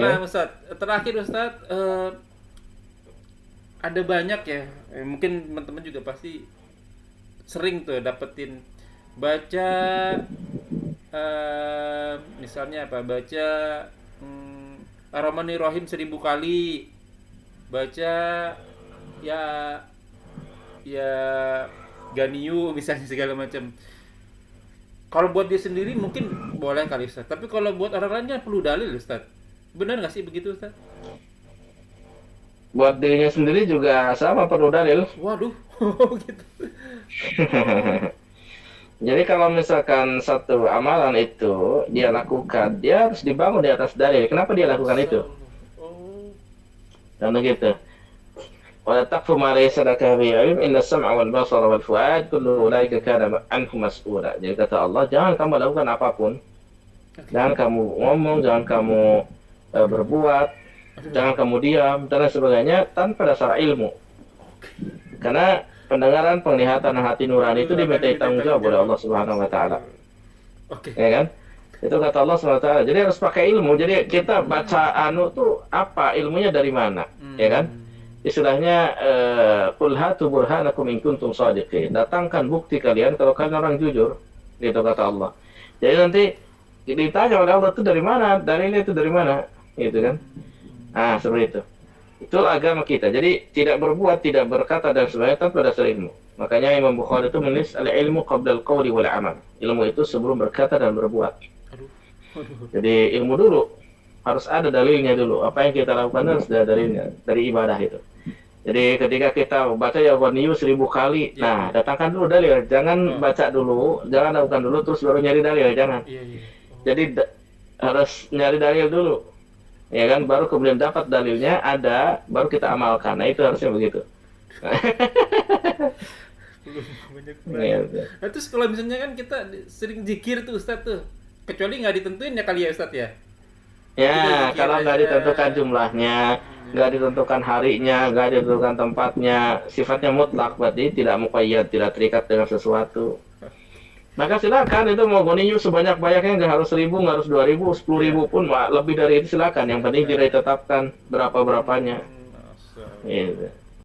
Nah, Ya. Ustaz, terakhir Ustaz, ada banyak ya, mungkin teman-teman juga pasti sering tuh dapetin baca, misalnya apa, baca Ar-Rahmanir Rahim 1000 kali, baca ya ya Ganiyu misalnya segala macam. Kalau buat dia sendiri mungkin boleh kali Ustaz, tapi kalau buat orang lain kan perlu dalil Ustaz. Benar nggak sih begitu Ustaz? Buat dirinya sendiri juga sama perlu dalil. Waduh, gitu. Jadi kalau misalkan satu amalan itu dia lakukan, dia harus dibangun di atas dalil. Kenapa dia lakukan Masya itu? Allah. Oh, Karena gitu. Wala taqfu ma laysa laka bihi ilm, inna sam'a wal basara wal fuad kullu ulaika kana anhu mas'ula. Jadi kata Allah, jangan kamu lakukan apapun. oke. Jangan kamu ngomong, jangan kamu berbuat, Aduh, jangan kamu diam dan lain sebagainya tanpa dasar ilmu. Karena pendengaran, penglihatan, dan hati nurani itu aduh, akan dimintai diminta tanggung tanggung jawab oleh jawab. Allah Subhanahu wa taala. Oke. Ya kan? Itu kata Allah Subhanahu wa taala. Jadi harus pakai ilmu. Jadi kita baca anu tuh apa ilmunya dari mana? Ya kan? Hmm. Istilahnya qul hatu burhanakum in kuntum shadiqin. Datangkan bukti kalian kalau kalian orang jujur. Gitu kata Allah. Jadi nanti ditanya oleh Allah itu dari mana? Dalilnya itu dari mana? Gitu kan? Ah, seperti itu. Itu agama kita. Jadi tidak berbuat, tidak berkata dan sebagainya tanpa dasar ilmu. Makanya Imam Bukhari itu menulis al-ilmu qabla al-qawli wal amal. Ilmu itu sebelum berkata dan berbuat. Aduh. Aduh. Jadi ilmu dulu harus ada dalilnya dulu. Apa yang kita lakukan harus ada dalilnya dari ibadah itu. Jadi ketika kita baca ya Ghaniyu 1000 kali, Iya, nah iya. datangkan dulu dalil. Jangan Oh, baca dulu, jangan lakukan dulu terus baru nyari dalil, jangan. iya, iya. Oh. Jadi harus nyari dalil dulu. Ya kan, baru kemudian dapat dalilnya ada, baru kita amalkan. Nah itu harusnya begitu. Belum banyak Ya, banyak. Nah, terus kalau misalnya kan kita sering zikir tuh Ustaz tuh. Kecuali nggak ditentuin ya kali ya Ustaz ya. Kita ya zikir kalau nggak aja. ditentukan jumlahnya, nggak ditentukan harinya, nggak ditentukan tempatnya, sifatnya mutlak berarti tidak muqayyad, tidak terikat dengan sesuatu. Maka silakan itu mau goniyu sebanyak-banyaknya, nggak harus 1000, nggak harus 2000, 10.000 pun lebih dari itu silakan. Yang penting tidak ditetapkan berapa berapanya. Masya Allah. Gitu.